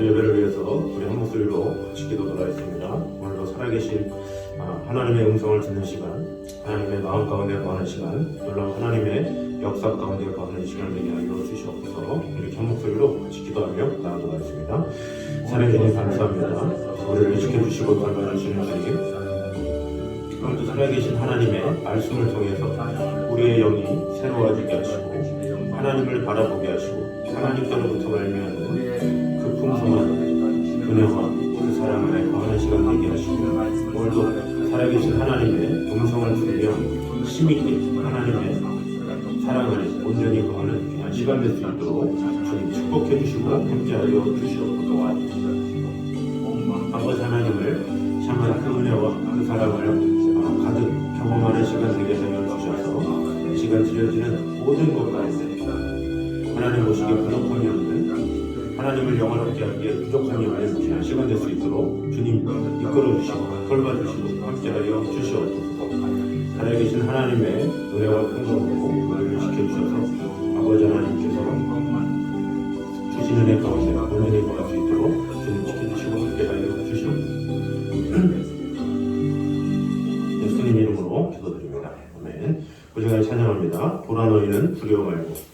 오늘 예배를 위해서 우리 한 목소리로 같이 기도하겠습니다. 오늘도 살아계신 하나님의 음성을 듣는 시간, 하나님의 마음 가운데 거하는 시간, 놀라운 하나님의 역사 가운데 거하는 시간 되게 하여 주시옵소서. 이렇게 한 목소리로 같이 기도하며 나아가도록 하겠습니다. 사랑해 주님 감사합니다. 우리를 지켜주시고 돌봐주시는 주님, 오늘도 살아계신 하나님의 말씀을 통해서 우리의 영이 새로워지게 하시고 하나님을 바라보게 하시고 하나님께로부터 말미암는 그 풍성한 은혜와 그 사랑 안에 거하는 시간 되게 하시고 오늘도 살아계신 하나님의 음성을 들으며 힘있게 하나님의 사랑 안에 온전히 거하는 귀한 시간 될 수 있도록 주님 축복해 주시고 함께하여 주시옵소서. 아버지 하나님을 참한 그 은혜와 그 사랑을 가득 경험하는 시간 되게 하여 주셔서 시간 드려지는 모든 것 가운데 하나님 보시기에 부족함이 없는 하나님을 영원하게 하기에 부족함이 없는 귀한 시간 될 수 있도록 주님 이끌어주시고 돌봐주시고 함께하여 주시옵소서. 살아계신 하나님의 은혜와 풍성으로 우리를 지켜주셔서 아버지 하나님께서 주신 은혜 가운데 온전히 거할 수 있도록 주님 지켜주시고 함께하여 주시옵소서. 예수님 이름으로 기도드립니다. 아멘. 고생하여 찬양합니다. 보라 너희는 두려워 말고.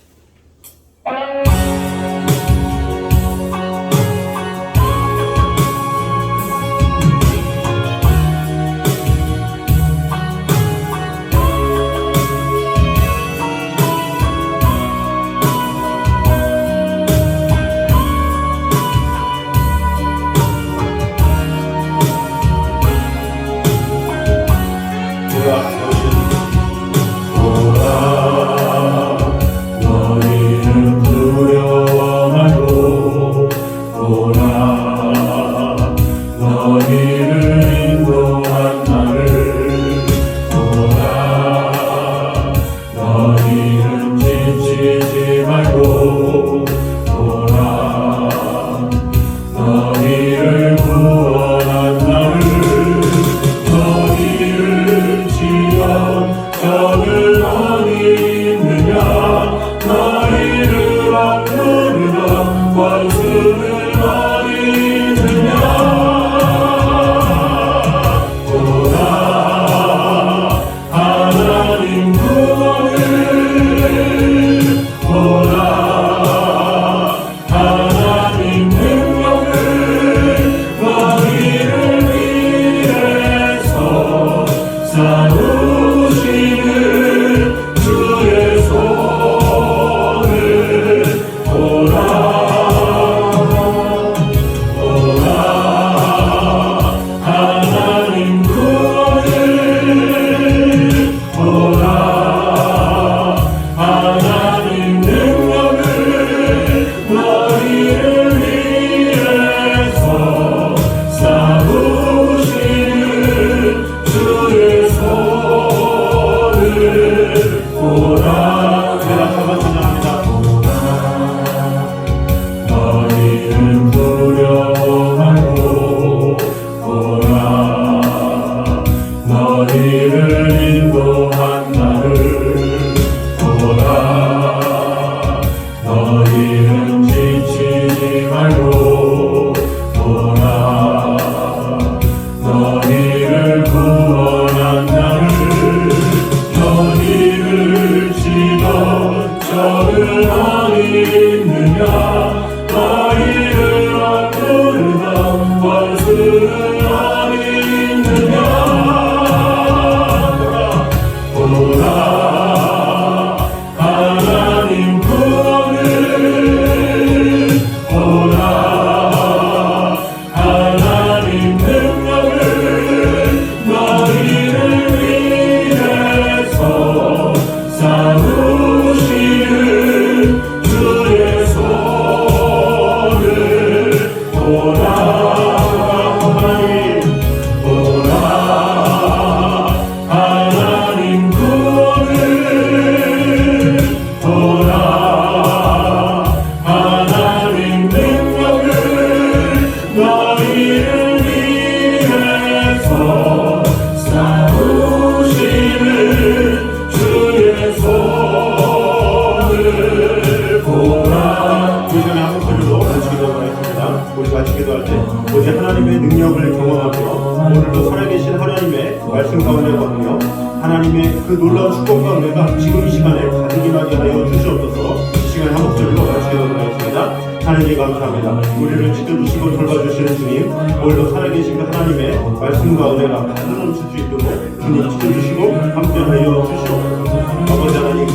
하나님의 능력을 경험하며 오늘도 살아계신 하나님의 말씀 가운데 거하며 하나님의 그 놀라운 축복 가운데가 지금 이 시간에 가득 임하게 하여 주시옵소서. 이 시간에 한 목소리로 마치도록 하겠습니다. 하나님 감사합니다. 우리를 지켜주시고 돌봐주시는 주님, 오늘도 살아계신 그 하나님의 말씀 가운데가 가득 넘칠 수 있도록 주님 지켜주시고 함께하여 주시옵소서. 아버지 하나님의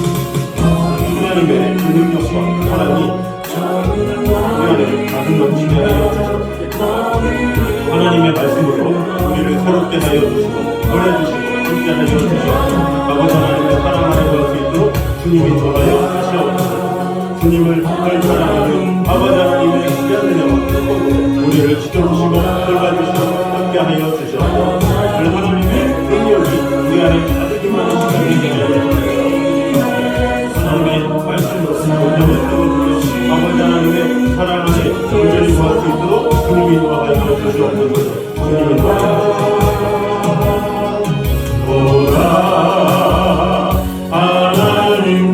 그 능력과 사랑이 우리 안에 가득 넘치게 하여 주시옵소서. 하나님의 말씀으로 우리를 새롭게 하여 주시고 보내주시고 함께 하여 주시옵소서. 아버지 하나님의 사랑 안에 걸 수 있도록 주님이 도와여 주시옵소서. 주님을 늘 사랑하는 아버지 하나님의 귀한 은혜와 축복으로 우리를 지켜주시고 돌봐주시고 함께하여 주시옵소서. 늘 하나님의 능력이 우리 안에 가득 임하는 시간이 되게 하여 주시옵소서. 하나님의 말씀으로 온전히 세워주며 아버지 하나님의 사랑 안에 온전히 구할 수 있도록 주님이 도와여 주시옵소서. 주님이 도와여 주시옵소서. 하나님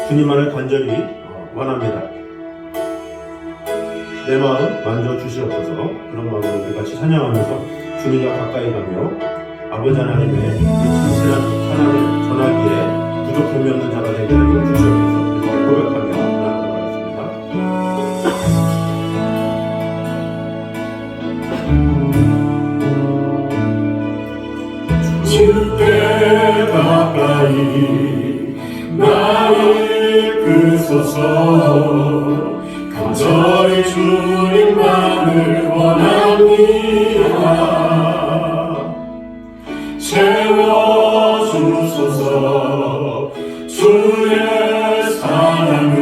주님만을 간절히 원합니다. 내 마음 만져주시옵소서. 그런 마음으로 우리 같이 찬양하면서 주님과 가까이 가며 아버지 하나님의 그 진실한 사랑을 전하기에 부족함이 없는 자가 되게 하여 주시옵소서. 이렇게 고백하며 나아가겠습니다. 주께 가까이 나를 이끄소서. 간절히 주님만을 원합니다. 채워주소서. 주의 사랑을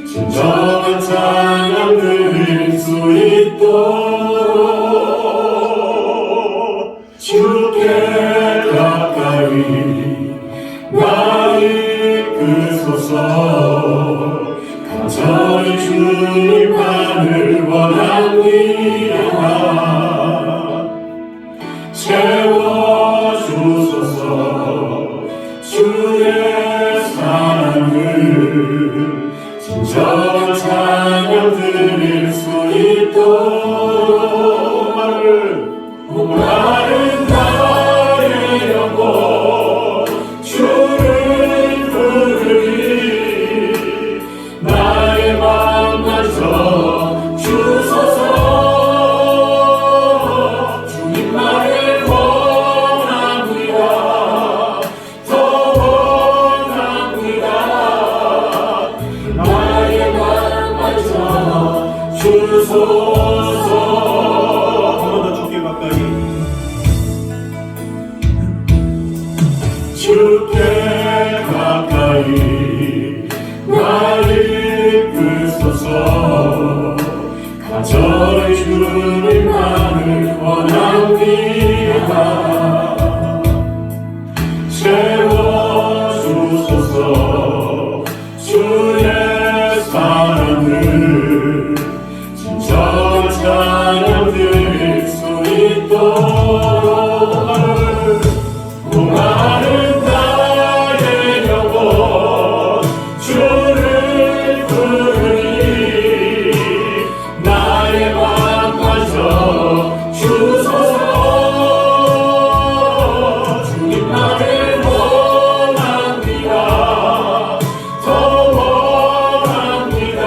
진정한 찬양 드릴 수 있도록 주께 가까이 나를 이끄소서. 간절히 주님만을 원합니다. 채워주소서. 주의 사랑을 진정한 찬양 드릴 수 있도록 마른 나의 영혼 주를 부르리. 나의 맘 만져 주소서. 주께 가까이 나를 이끄소서. 간절히 주님만을 원합니다. 채워주소서. 주의 사랑을 진정한 찬양 드릴 수 있도록. 목마른 나의 영혼 주를 부르니 나의 맘마저 주소서. 주님만을 원합니다. 더 원합니다.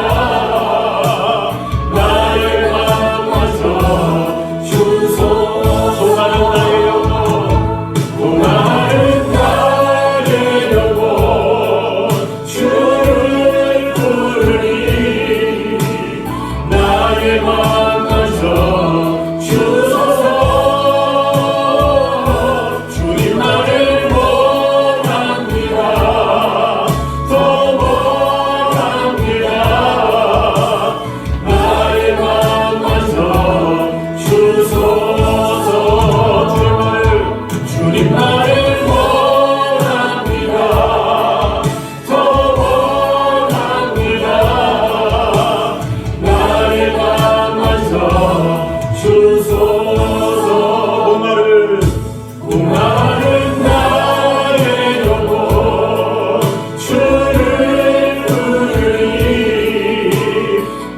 나의 맘마저 주소서. 목마른 나의 영혼 목마른 나의 영혼 주를 부르니 나의 맘마저 주소서. 주님만을 원합니다. 더 원합니다. 나의 맘마저 주소서. 주님만을 원합니다. 더 원합니다. 나의 맘마저 주소서. 목마른 나의 영혼 주를 부르니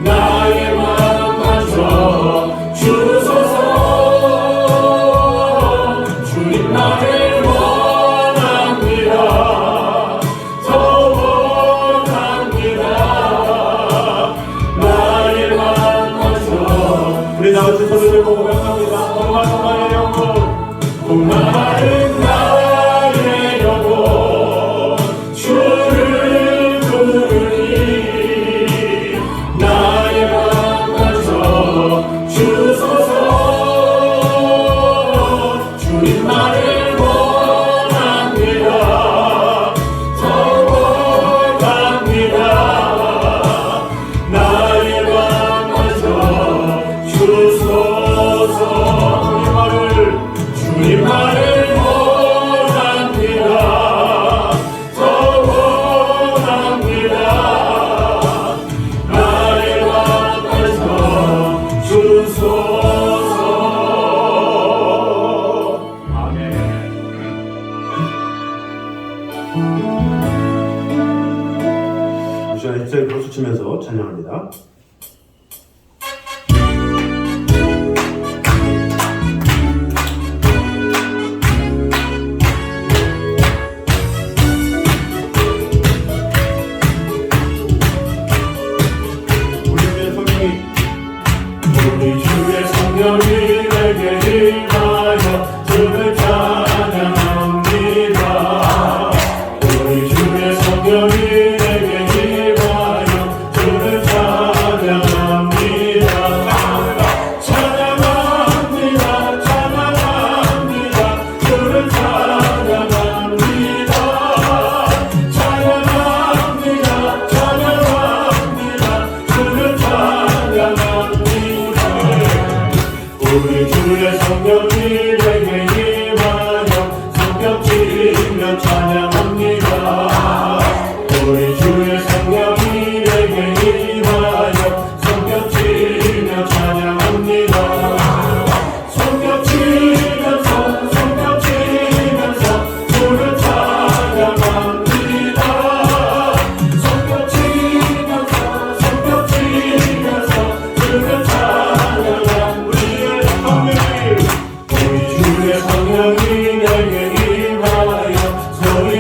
나의 맘마저 주소서. 주님만을 원합니다. 더 원합니다. 나의 맘마저. 우리 다 같이 손을 들고 고백합니다. 목마른 나의 영혼 목마른 나의 영혼 주를 부르니 나의 맘마저 주소서. 주님만을 원합니다. 더 원합니다. 나의 맘마저 주소서. 주님만을 원합니다. 더 원합니다. 나의 맘마저 주소서. 아멘. 이 시간에 힘차게 박수 치면서 찬양합니다. 우리 주의 성령이 내게 임하여 주를 찬양합니다. 우리 주의 성령이 내게 임하여 주를 찬양합니다. 찬양합니다. 찬양합니다. 주를 찬양합니다. 찬양합니다. 찬양합니다. 주를 찬양합니다. 우리 주의 성령이 내게 임하여 성경 치며 찬양합니다. 우리 주의 성령이 내게 임하여 성경 치며 찬양합니다. 성경 치면서 주를 찬양합니다. 성경 치면서 주를 찬양합니다. 우리 주의 성령이 내게 임하여 소리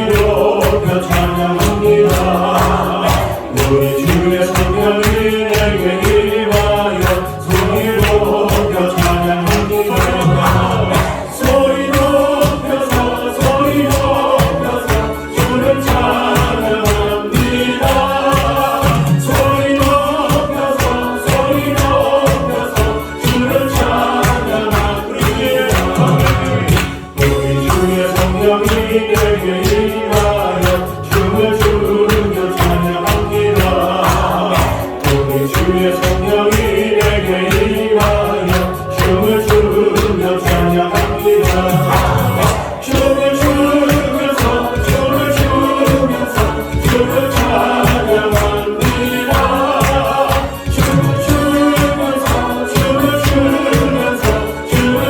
성령이 내게 임하여 춤을 추며 찬양합니다. 우리 주의 성령이 내게 임하여 춤을 추며 찬양합니다. 춤을 추면서 주를 찬양합니다. 춤을 추면서 주를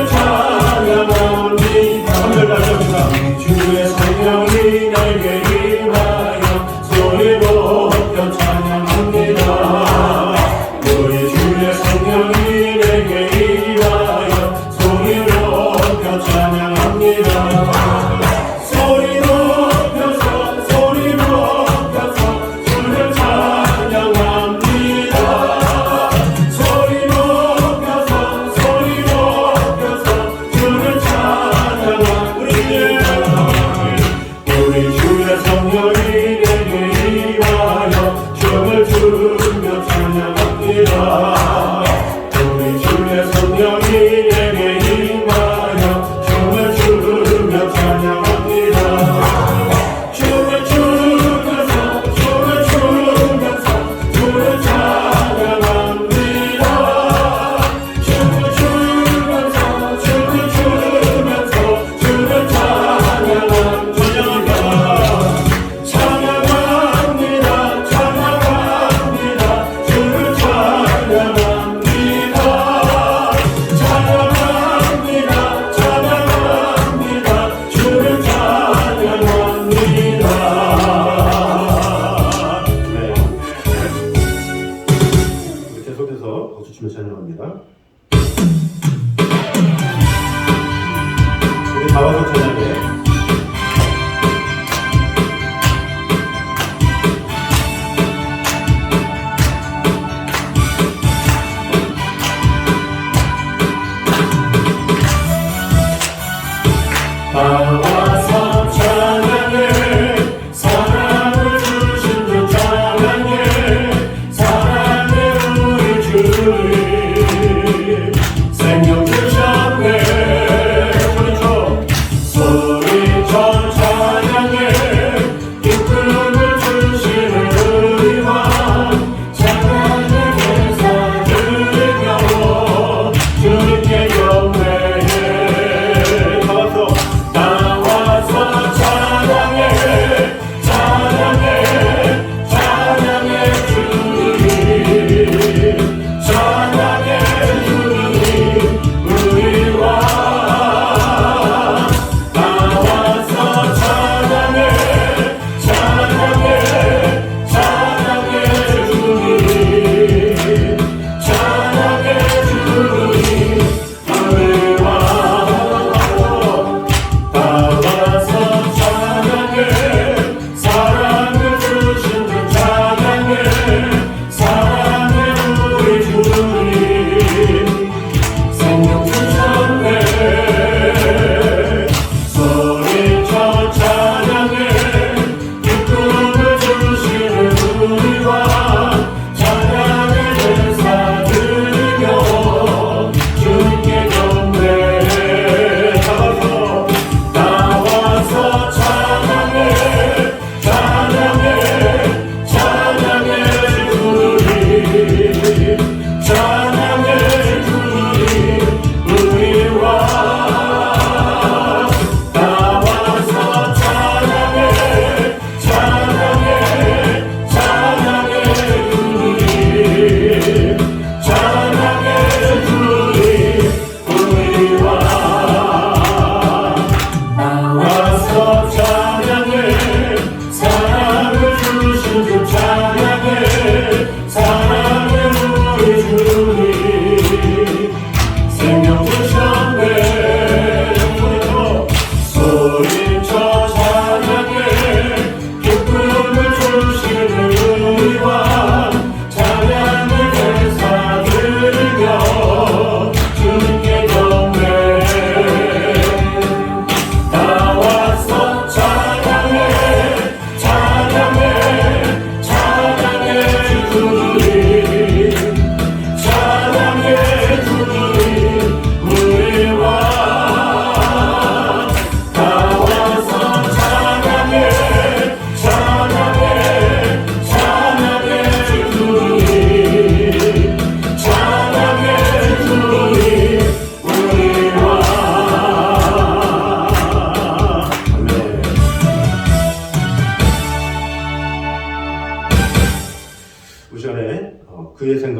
찬양합니다. 주의 성령이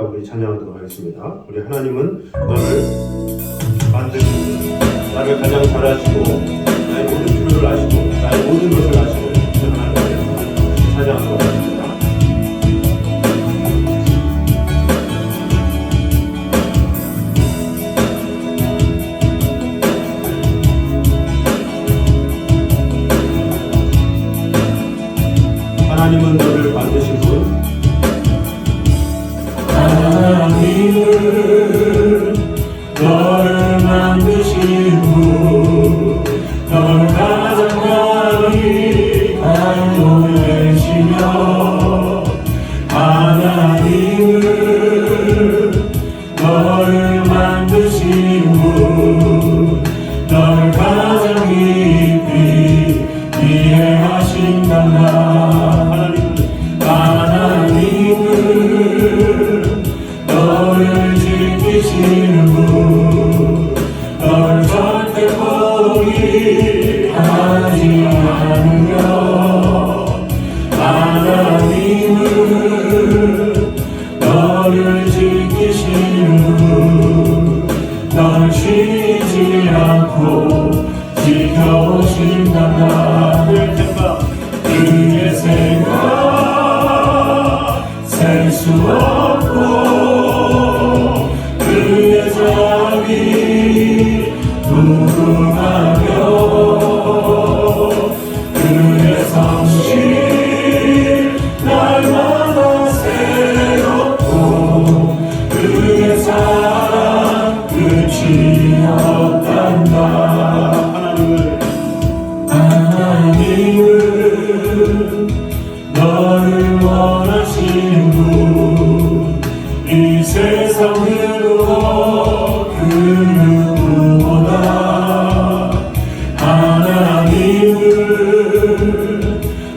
우리 찬양하도록 하겠습니다. 우리 하나님은 너를 만드시고 나를 가장 잘 아시고 나의 모든 필요를 아시고 나의 모든 것을 아시고 그 하나님을 찬양하도록 하겠습니다. 하나님은 너를 만드신 분 하나님은 너를 만드신 분 너를 가장 많이 알고 계시며 하나님은 너를 만드신 분 너를 가장 깊이 이해하신단다. 하나님은 너를 지키시는 분 너를 절대 포기하지 않으며 하나님은 너를 지키시는 분 너를 쉬지 않고 지켜오신단다. 그의 생각 셀 수 없고 그의 자비 무궁하며 그의 성실 날마다 새롭고 그의 사랑 끝이 없단다. 하나님은 너를 원하시는 분 이 세상 그 누구보다 하나님은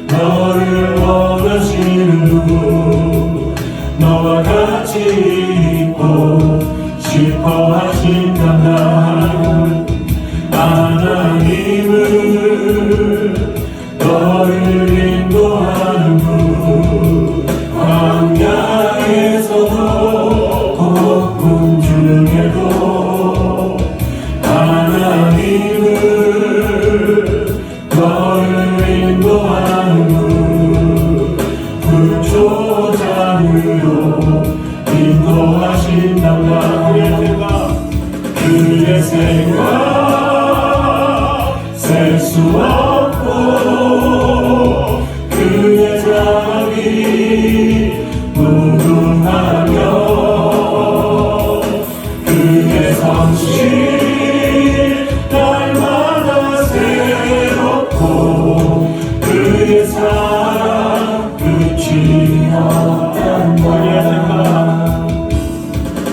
너를 원하시는 분 너와 같이 있고 싶어 하신단다. 하나님은 너를 인도하는 분 광야에서도 폭풍 중에도 하나님은 너를 인도하는 분 불조장으로 인도하신단다. 그의 생각 셀 수 없고 그의 자비 무궁하며 그의 성실 날마다 새롭고 그의 사랑 끝이 없단다.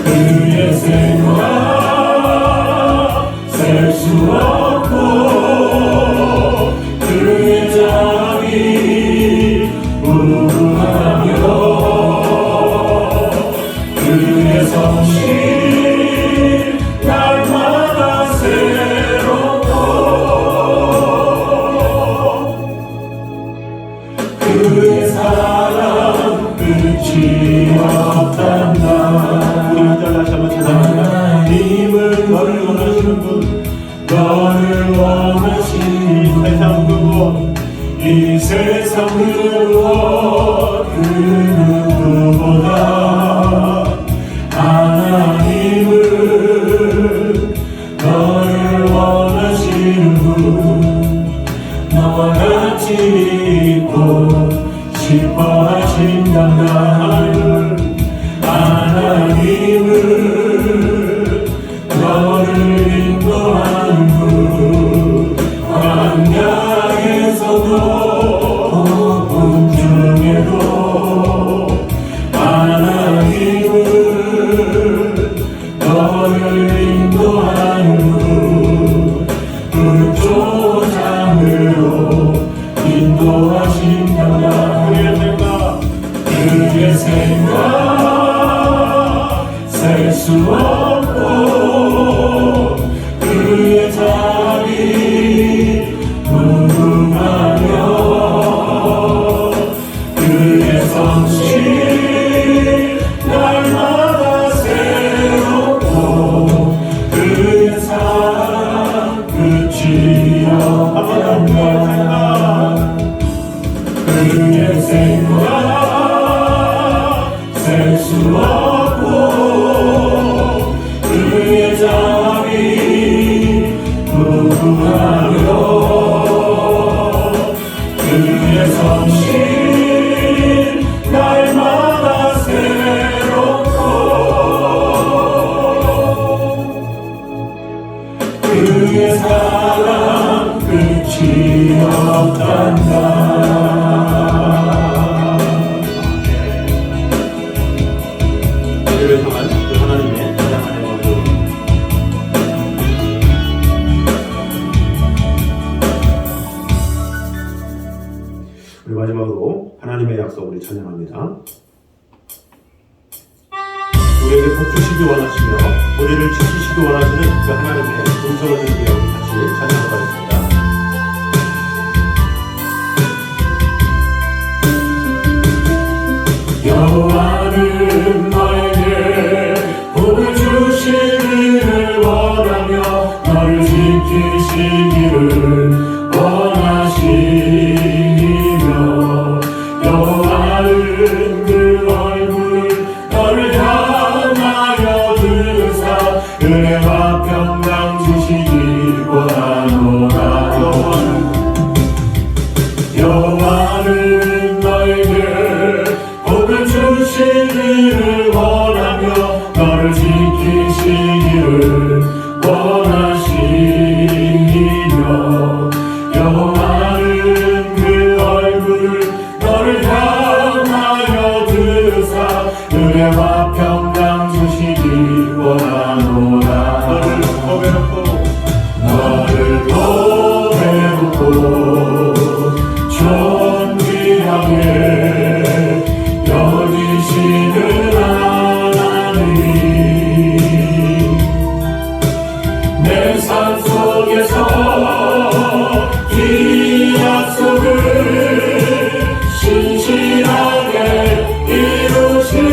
그의 생각 셀 수 없고 그의 자비 무궁하며 그의 성실 날마다 새롭고 그의 사랑 끝이 없단다. 우리 한절 다시 한번 찬양합니다. 하나님은 너를 원하시는 분 너를 원하시는 세상 그 무엇 이 세상 그 누구보다 하나님은 너를 원하시는 분 너와 같이 있고 싶어 하신단다. 하나님은 너를 인도하는 분 광야에서도 폭풍 중에도 하나님은 너를 인도하는 분 불조장으로 인도하신단다. 그의 생각 셀 수 없고 그의 자비 무궁하며 없단다. 우리를 향한 그 하나님의 다양한 행동을 우리 마지막으로 하나님의 약속 우리 찬양합니다. 우리에게 복 주시기 원하시며 우리를 지키시기 원하시는 그 하나님의 음성을 들으며 우리 같이 찬양하도록 하겠습니다. 여호와는 너에게 복을 주시기를 원하며 너를 지키시기를 원하시며 여호와는 그 얼굴을 너를 향하여 드사 은혜와 평강 주시기 원하노라. 여호와는 너에게 복을 주시기를 원하며 너를 지키시기를 원하시며 여호와는 그 얼굴을 너를 향하여 드사 은혜와 평강 주시기 원하노라. 너를 보배롭고 존귀하게 여기시는 하나님 내 삶 속에서 이 약속을 신실하게 이루시리.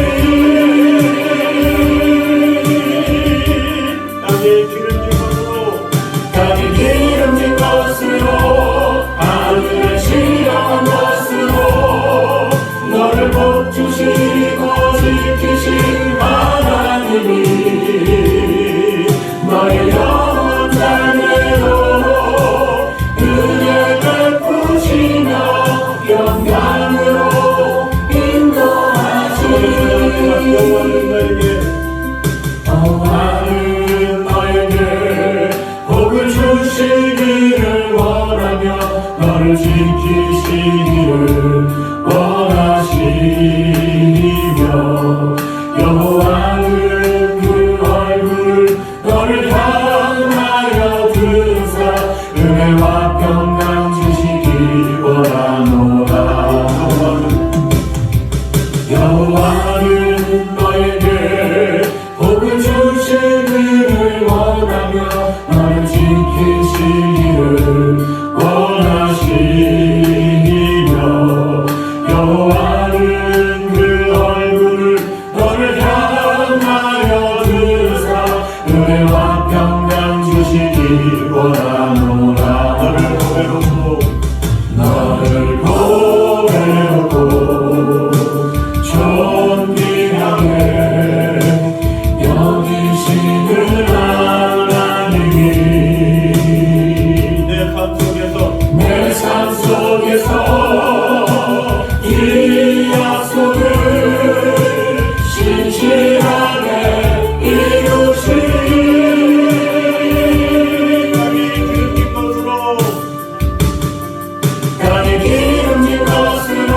땅이 기름진 것으로 하늘에 시력한 것으로 너를 복 주시고 지키신 하나님이 너의 영혼 자녀로 은혜 베푸시며 영광으로 인도하시리. 여호와는 너에게 복을 주시기를 원하며 너를 지키시기를 원하시며 여호와는 그 얼굴을 너를 향하여 드사 은혜와 평강 주시기 원하노라. 여호와는 너에게 복을 주시기를 원하며 너를 지키시기를 원하시며 여호와는 그 얼굴을 너를 향하여 드사 은혜와 평강 주시기 원하노라. 너를 보배롭고 존귀하게 여기시는 하나님이 내 삶 속에서 이 약속을 신실하게 이루시리. 땅이 기름진 것으로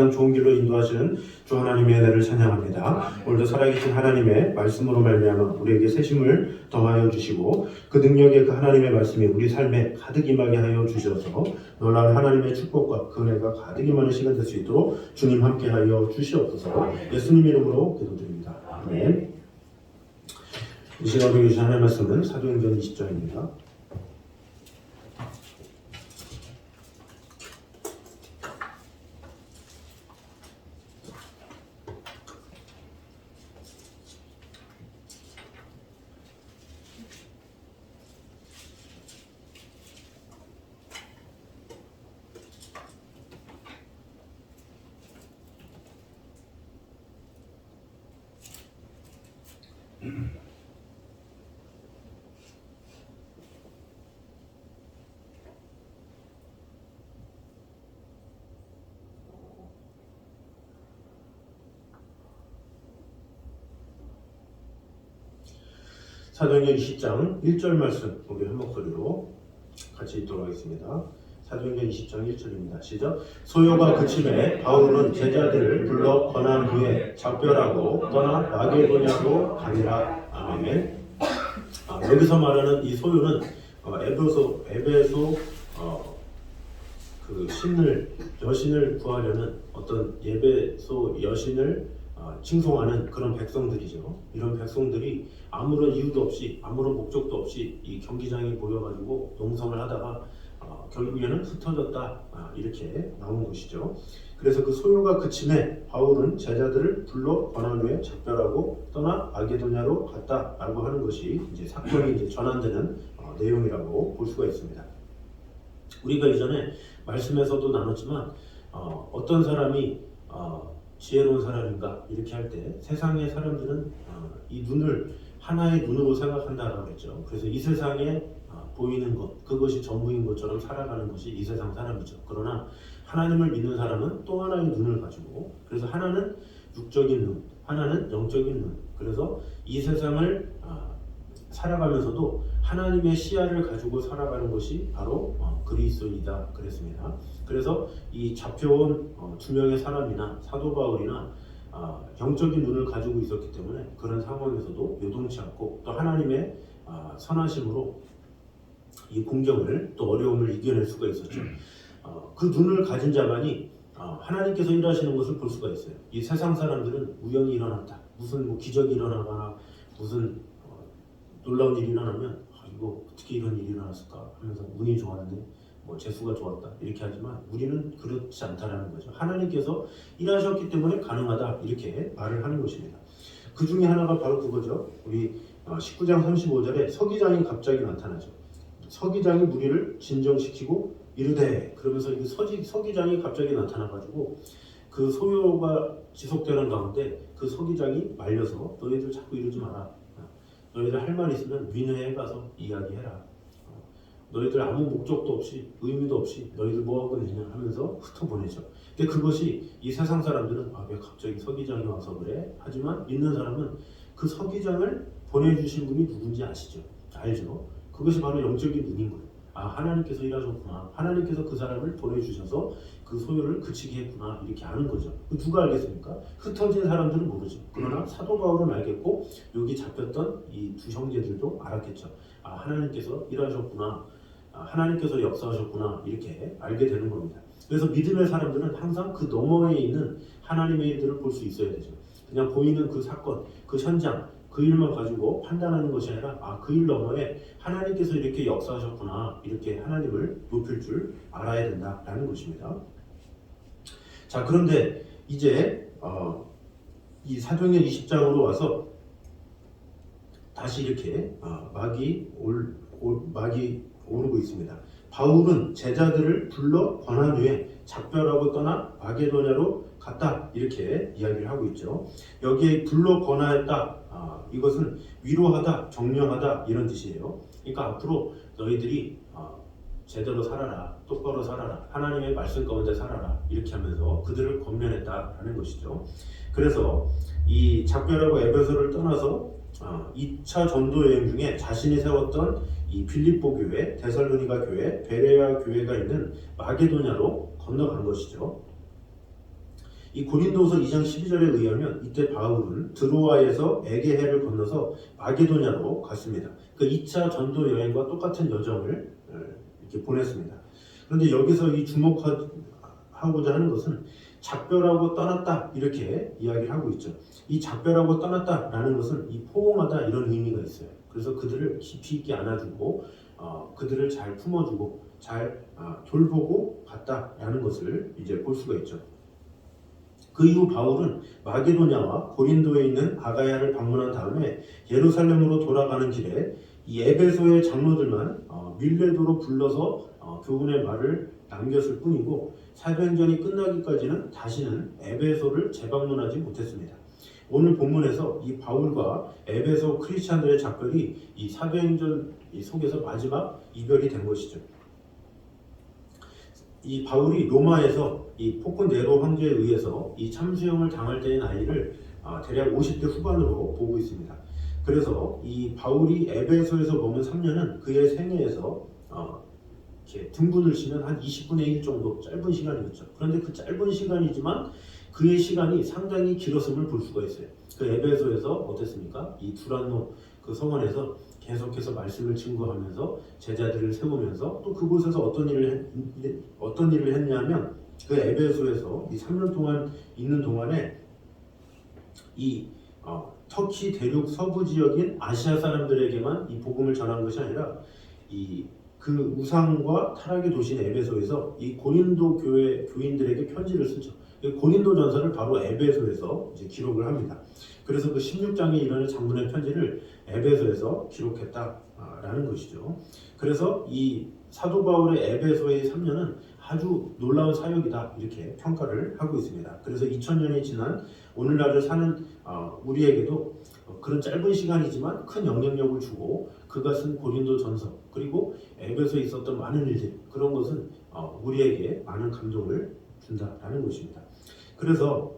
항상 좋은 길로 인도하시는 주 하나님의 은혜를 찬양합니다. 오늘도 살아계신 하나님의 말씀으로 말미암아 우리에게 새 힘을 더하여 주시고 그 능력의 그 하나님의 말씀이 우리 삶에 가득 임하게 하여 주셔서 놀라운 하나님의 축복과 그 은혜가 가득 임하는 시간 될 수 있도록 주님 함께 하여 주시옵소서. 예수님 이름으로 기도드립니다. 아멘. 이 시간 우리 주신 하나님의 말씀은 사도행전 20장입니다. 사도행전 20장 1절 말씀 우리 한 목소리로 같이 읽도록 하겠습니다. 사도행전 20장 1절입니다. 시작. 소요가 그침에 바울은 제자들을 불러 권한 후에 작별하고 떠나 마게도냐로 가니라. 아멘. 여기서 말하는 이 소요는 에베소 그 여신을 구하려는 어떤 에베소 여신을 칭송하는 그런 백성들이죠. 이런 백성들이 아무런 이유도 없이 아무런 목적도 없이 이 경기장에 모여가지고 농성을 하다가 결국에는 흩어졌다 이렇게 나온 것이죠. 그래서 그 소요가 그침에 바울은 제자들을 불러 권한 후에 작별하고 떠나 마게도냐로 갔다라고 하는 것이 이제 사건이 이제 전환되는 내용이라고 볼 수가 있습니다. 우리가 이전에 말씀에서도 나눴지만 어떤 사람이 지혜로운 사람인가 이렇게 할 때 세상의 사람들은 이 눈을 하나의 눈으로 생각한다라고 했죠. 그래서 이 세상에 보이는 것 그것이 전부인 것처럼 살아가는 것이 이 세상 사람이죠. 그러나 하나님을 믿는 사람은 또 하나의 눈을 가지고 그래서 하나는 육적인 눈, 하나는 영적인 눈. 그래서 이 세상을 살아가면서도 하나님의 시야를 가지고 살아가는 것이 바로 그리스도이다 그랬습니다. 그래서 이 잡혀온 두 명의 사람이나 사도 바울이나 영적인 눈을 가지고 있었기 때문에 그런 상황에서도 요동치 않고 또 하나님의 선하심으로 이 공경을 또 어려움을 이겨낼 수가 있었죠. 그 눈을 가진 자만이 하나님께서 일하시는 것을 볼 수가 있어요. 이 세상 사람들은 우연히 일어났다, 무슨 뭐 기적이 일어나거나 무슨 놀라운 일이 일어나면 이거 어떻게 이런 일이 일어났을까 하면서 운이 좋았네, 뭐 재수가 좋았다 이렇게 하지만 우리는 그렇지 않다라는 거죠. 하나님께서 일하셨기 때문에 가능하다 이렇게 말을 하는 것입니다. 그 중에 하나가 바로 그거죠. 우리 19장 35절에 서기장이 갑자기 나타나죠. 서기장이 무리를 진정시키고 이르되 그러면서 이 서기장이 갑자기 나타나가지고 그 소요가 지속되는 가운데 그 서기장이 말려서 너희들 자꾸 이러지 마라. 너희들 할 말 있으면 위너에 가서 이야기해라. 너희들 아무 목적도 없이 의미도 없이 너희들 뭐하고 있냐 하면서 흩어보내죠. 근데 그것이 이 세상 사람들은 왜 갑자기 서기장이 와서 그래? 하지만 믿는 사람은 그 서기장을 보내주신 분이 누군지 아시죠? 알죠? 그것이 바로 영적인 눈인 거예요. 하나님께서 일하셨구나. 하나님께서 그 사람을 보내주셔서 그 소요를 그치게 했구나. 이렇게 아는 거죠. 누가 알겠습니까? 흩어진 사람들은 모르죠. 그러나 사도 바울은 알겠고 여기 잡혔던 이 두 형제들도 알았겠죠. 하나님께서 일하셨구나. 하나님께서 역사하셨구나. 이렇게 알게 되는 겁니다. 그래서 믿음의 사람들은 항상 그 너머에 있는 하나님의 일들을 볼 수 있어야 되죠. 그냥 보이는 그 사건, 그 현장, 그 일만 가지고 판단하는 것이 아니라 그 일 너머에 하나님께서 이렇게 역사하셨구나, 이렇게 하나님을 높일 줄 알아야 된다라는 것입니다. 자, 그런데 이제 이 사도행전 20장으로 와서 다시 이렇게 막이 오르고 있습니다. 바울은 제자들을 불러 권한 후에 작별하고 떠나 마게도냐로 갔다 이렇게 이야기를 하고 있죠. 여기에 불러 권하였다, 이것은 위로하다, 격려하다 이런 뜻이에요. 그러니까 앞으로 너희들이 제대로 살아라, 똑바로 살아라, 하나님의 말씀 가운데 살아라 이렇게 하면서 그들을 권면했다라는 것이죠. 그래서 이 작별하고 에베소를 떠나서 2차 전도 여행 중에 자신이 세웠던 이 빌립보 교회, 데살로니가 교회, 베레아 교회가 있는 마게도냐로 건너간 것이죠. 이 고린도서 2장 12절에 의하면 이때 바울은 드로아에서 에게해를 건너서 마게도냐로 갔습니다. 그 2차 전도 여행과 똑같은 여정을 이렇게 보냈습니다. 그런데 여기서 이 주목하고자 하는 것은 작별하고 떠났다 이렇게 이야기를 하고 있죠. 이 작별하고 떠났다라는 것은 이 포옹하다 이런 의미가 있어요. 그래서 그들을 깊이 있게 안아주고 그들을 잘 품어주고 잘 돌보고 갔다라는 것을 이제 볼 수가 있죠. 그 이후 바울은 마게도냐와 고린도에 있는 아가야를 방문한 다음에 예루살렘으로 돌아가는 길에 이 에베소의 장로들만 밀레도로 불러서 교훈의 말을 남겼을 뿐이고 사도행전이 끝나기까지는 다시는 에베소를 재방문하지 못했습니다. 오늘 본문에서 이 바울과 에베소 크리스찬들의 작별이 이 사도행전 속에서 마지막 이별이 된 것이죠. 이 바울이 로마에서 이 포크 네로 황제에 의해서 이 참수형을 당할 때의 나이를 대략 50대 후반으로 보고 있습니다. 그래서 이 바울이 에베소에서 머문 3년은 그의 생애에서 이렇게 등분을 치면 한 20분의 1 정도 짧은 시간이었죠. 그런데 그 짧은 시간이지만 그의 시간이 상당히 길었음을 볼 수가 있어요. 그 에베소에서 어땠습니까? 이 두란노 그 성원에서 계속해서 말씀을 증거하면서 제자들을 세우면서 또 그곳에서 어떤 일을 했냐면 그 에베소에서 이 3년 동안 있는 동안에 이 터키 대륙 서부 지역인 아시아 사람들에게만 이 복음을 전한 것이 아니라 그 우상과 타락의 도시인 에베소에서 이 고린도 교회 교인들에게 편지를 쓰죠. 고린도 전서를 바로 에베소에서 이제 기록을 합니다. 그래서 그 16장에 이르는 장문의 편지를 에베소에서 기록했다라는 것이죠. 그래서 이 사도 바울의 에베소의 3년은 아주 놀라운 사역이다 이렇게 평가를 하고 있습니다. 그래서 2000년이 지난 오늘날을 사는 우리에게도 그런 짧은 시간이지만 큰 영향력을 주고 그가 쓴 고린도 전서 그리고 에베소에 있었던 많은 일들 그런 것은 우리에게 많은 감동을 준다라는 것입니다. 그래서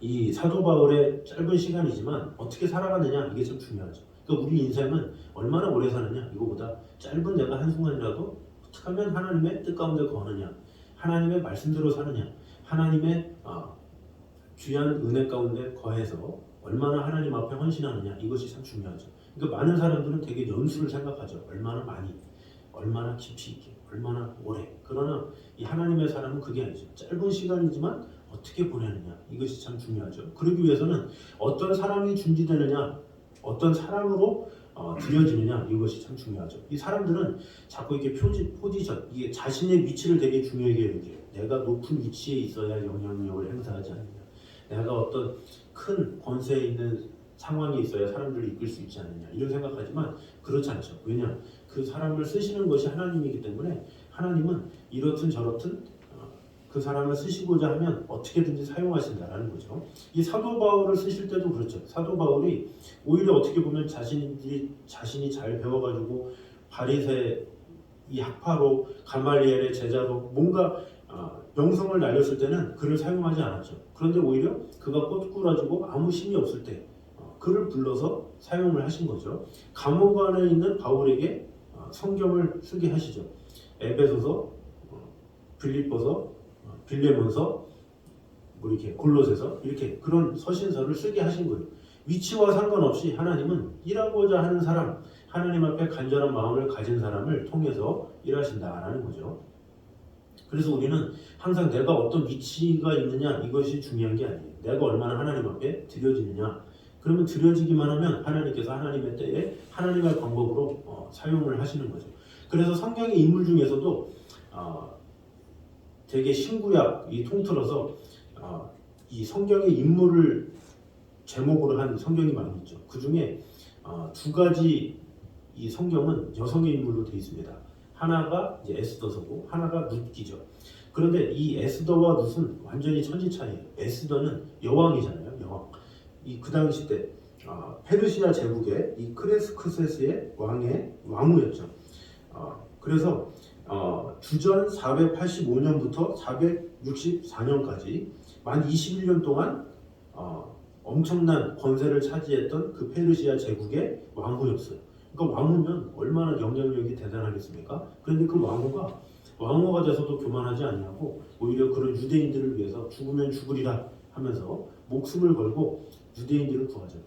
이 사도 바울의 짧은 시간이지만 어떻게 살아가느냐 이게 참 중요하죠. 그러니까 우리 인생은 얼마나 오래 사느냐 이거보다 짧은 내가 한순간이라도 어떻게 하면 하나님의 뜻 가운데 거하느냐 하나님의 말씀대로 사느냐 하나님의 귀한 은혜 가운데 거해서 얼마나 하나님 앞에 헌신하느냐 이것이 참 중요하죠. 그러니까 많은 사람들은 되게 연수를 생각하죠. 얼마나 많이 얼마나 깊이 있게 얼마나 오래. 그러나 이 하나님의 사람은 그게 아니죠. 짧은 시간이지만 어떻게 보내느냐 이것이 참 중요하죠. 그러기 위해서는 어떤 사람이 준비되느냐 어떤 사람으로 드려지느냐 이것이 참 중요하죠. 이 사람들은 자꾸 이렇게 포지션 이게 자신의 위치를 되게 중요하게 여겨요. 내가 높은 위치에 있어야 영향력을 행사하지 않느냐 내가 어떤 큰 권세에 있는 상황이 있어야 사람들을 이끌 수 있지 않느냐 이런 생각하지만 그렇지 않죠. 왜냐 그 사람을 쓰시는 것이 하나님이기 때문에 하나님은 이렇든 저렇든 그 사람을 쓰시고자 하면 어떻게든지 사용하신다라는 거죠. 이 사도 바울을 쓰실 때도 그렇죠. 사도 바울이 오히려 어떻게 보면 자신이 잘 배워가지고 바리새 이 학파로 가말리엘의 제자로 뭔가 명성을 날렸을 때는 그를 사용하지 않았죠. 그런데 오히려 그가 꼬꾸라지고 아무 힘이 없을 때 그를 불러서 사용을 하신 거죠. 감옥 안에 있는 바울에게 성경을 쓰게 하시죠. 에베소서, 빌립보서, 빌레몬서, 뭐 이렇게 골로새서 이렇게 그런 서신서를 쓰게 하신 거예요. 위치와 상관없이 하나님은 일하고자 하는 사람, 하나님 앞에 간절한 마음을 가진 사람을 통해서 일하신다라는 거죠. 그래서 우리는 항상 내가 어떤 위치가 있느냐 이것이 중요한 게 아니에요. 내가 얼마나 하나님 앞에 드려지느냐. 그러면 드려지기만 하면 하나님께서 하나님의 때에 하나님의 방법으로 사용을 하시는 거죠. 그래서 성경의 인물 중에서도 되게 신구약이 통틀어서 이 성경의 인물을 제목으로 한 성경이 많이 있죠. 그 중에 두 가지 이 성경은 여성의 인물로 되어 있습니다. 하나가 이제 에스더서고 하나가 룻기죠. 그런데 이 에스더와 룻은 완전히 천지 차이예요. 에스더는 여왕이잖아요. 여왕. 그 당시 때 페르시아 제국의 이 크레스크세스의 왕후였죠. 그래서 주전 485년부터 464년까지 만 21년 동안 엄청난 권세를 차지했던 그 페르시아 제국의 왕후였어요. 그러니까 왕후면 얼마나 영향력이 대단하겠습니까? 그런데 그 왕후가 왕후가 돼서도 교만하지 아니하고 오히려 그런 유대인들을 위해서 죽으면 죽으리라 하면서 목숨을 걸고 유대인들을 구하죠.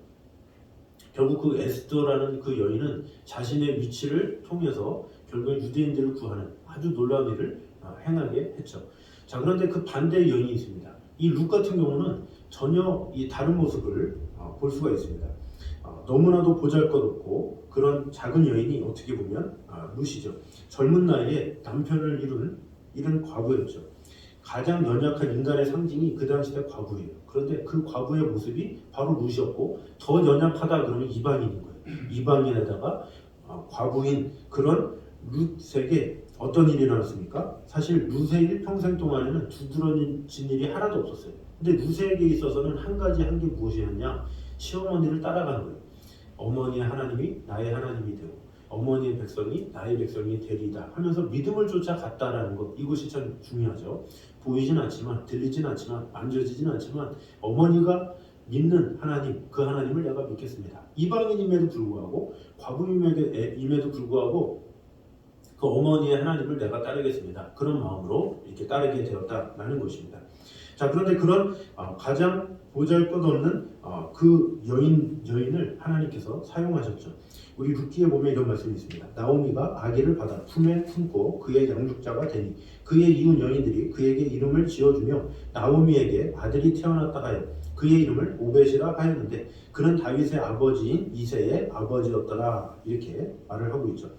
결국 그 에스더라는 그 여인은 자신의 위치를 통해서 결국 유대인들을 구하는 아주 놀라운 일을 행하게 했죠. 자, 그런데 그 반대의 여인이 있습니다. 이 룻 같은 경우는 전혀 이 다른 모습을 볼 수가 있습니다. 너무나도 보잘것없고 그런 작은 여인이 어떻게 보면 룻이죠. 젊은 나이에 남편을 잃은 과부였죠. 가장 연약한 인간의 상징이 그 당시의 과부예요. 그런데 그 과부의 모습이 바로 룻이었고 더 연약하다 그러면 이방인인 거예요. 이방인에다가 과부인 그런 룻에게 어떤 일이 일어났습니까? 사실 룻의 일평생 동안에는 두드러진 일이 하나도 없었어요. 근데 룻에게 있어서는 한 게 무엇이었냐? 시어머니를 따라가는 거예요. 어머니의 하나님이 나의 하나님이 되고 어머니의 백성이 나의 백성이 되리이다 하면서 믿음을 쫓아갔다라는 것, 이것이 참 중요하죠. 보이진 않지만 들리진 않지만 만져지진 않지만 어머니가 믿는 하나님, 그 하나님을 내가 믿겠습니다. 이방인임에도 불구하고 과부임에도 불구하고 그 어머니의 하나님을 내가 따르겠습니다. 그런 마음으로 이렇게 따르게 되었다라는 것입니다. 자, 그런데 그런 가장 보잘것없는 그 여인을 하나님께서 사용하셨죠. 우리 룻기에 보면 이런 말씀이 있습니다. 나오미가 아기를 받아 품에 품고 그의 양육자가 되니 그의 이웃 여인들이 그에게 이름을 지어주며 나오미에게 아들이 태어났다 하여 그의 이름을 오벳이라 하였는데 그는 다윗의 아버지인 이새의 아버지였더라. 이렇게 말을 하고 있죠.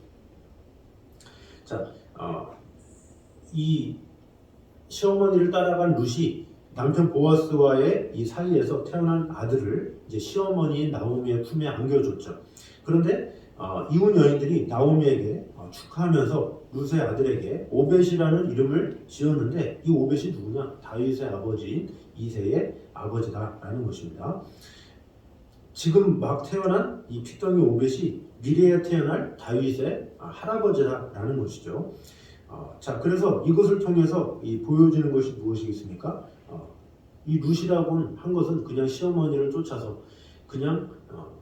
자, 이 시어머니를 따라간 룻이 남편 보아스와의 이 사이에서 태어난 아들을 이제 시어머니인 나오미의 품에 안겨줬죠. 그런데 이웃 여인들이 나오미에게 축하하면서 룻의 아들에게 오벳이라는 이름을 지었는데 이 오벳이 누구냐? 다윗의 아버지인 이새의 아버지다라는 것입니다. 지금 막 태어난 이 핏덩이 오벳이 미래에 태어날 다윗의 할아버지라는 것이죠. 자, 그래서 이것을 통해서 보여지는 것이 무엇이겠습니까? 이 룻이라고 한 것은 그냥 시어머니를 쫓아서 그냥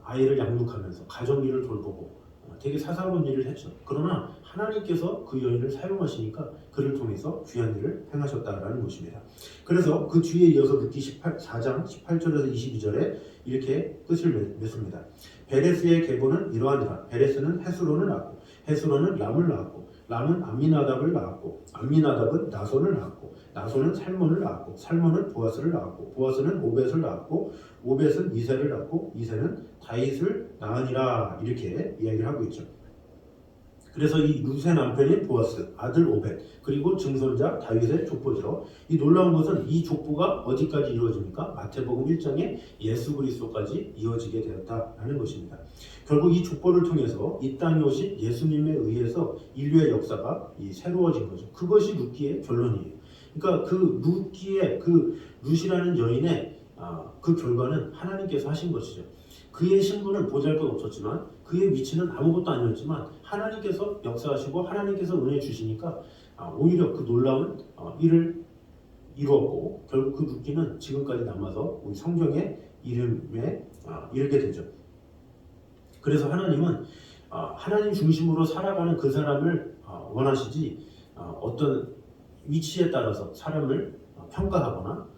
아이를 양육하면서 가정일을 돌보고 되게 사사로운 일을 했죠. 그러나 하나님께서 그 여인을 사용하시니까 그를 통해서 귀한 일을 행하셨다라는 것입니다. 그래서 그 뒤에 이어서 룻기 4장 18절에서 22절에 이렇게 끝을 맺습니다. 베레스의 계보는 이러하니라. 베레스는 헤스론을 낳았고 헤스론은 람을 낳았고 람은 암미나답을 낳았고 암미나답은 나손을 낳았고 나손은 살몬을 낳았고 살몬은 보아스를 낳았고 보아스는 오벳을 낳았고 오벳은 이새를 낳았고 이새는 다윗을 낳으니라. 이렇게 이야기를 하고 있죠. 그래서 이 룻의 남편인 보아스, 아들 오벳, 그리고 증손자 다윗의 족보지로 이 놀라운 것은 이 족보가 어디까지 이루어집니까? 마태복음 1장에 예수 그리스도까지 이어지게 되었다라는 것입니다. 결국 이 족보를 통해서 이 땅에 오신 예수님에 의해서 인류의 역사가 새로워진 거죠. 그것이 룻기의 결론이에요. 그러니까 그 룻기의 그 룻이라는 여인의 그 결과는 하나님께서 하신 것이죠. 그의 신분은 보잘것없었지만 그의 위치는 아무것도 아니었지만 하나님께서 역사하시고 하나님께서 은혜 주시니까 오히려 그 놀라운 일을 이루었고 결국 그 룻기는 지금까지 남아서 우리 성경의 이름에 이르게 되죠. 그래서 하나님은 하나님 중심으로 살아가는 그 사람을 원하시지 어떤 위치에 따라서 사람을 평가하거나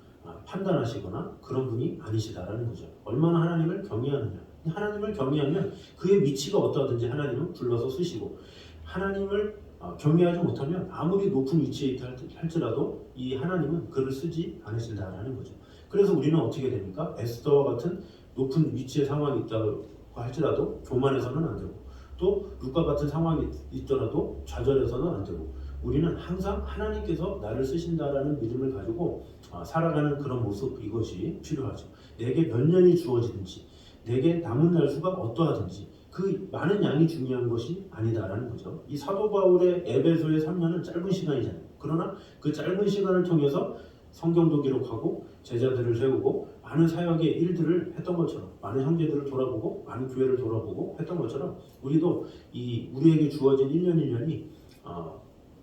판단하시거나 그런 분이 아니시다라는 거죠. 얼마나 하나님을 경외하느냐. 하나님을 경외하면 그의 위치가 어떠하든지 하나님은 불러서 쓰시고 하나님을 경외하지 못하면 아무리 높은 위치에 있다 할지라도 이 하나님은 그를 쓰지 않으신다라는 거죠. 그래서 우리는 어떻게 됩니까? 에스더와 같은 높은 위치의 상황이 있다고 할지라도 교만해서는 안 되고 또 룻과 같은 상황이 있더라도 좌절해서는 안 되고 우리는 항상 하나님께서 나를 쓰신다라는 믿음을 가지고 살아가는 그런 모습, 이것이 필요하죠. 내게 몇 년이 주어지든지 내게 남은 날수가 어떠하든지 그 많은 양이 중요한 것이 아니다라는 거죠. 이 사도 바울의 에베소의 3년은 짧은 시간이잖아요. 그러나 그 짧은 시간을 통해서 성경도 기록하고 제자들을 세우고 많은 사역의 일들을 했던 것처럼 많은 형제들을 돌아보고 많은 교회를 돌아보고 했던 것처럼 우리도 우리에게 주어진 1년 1년이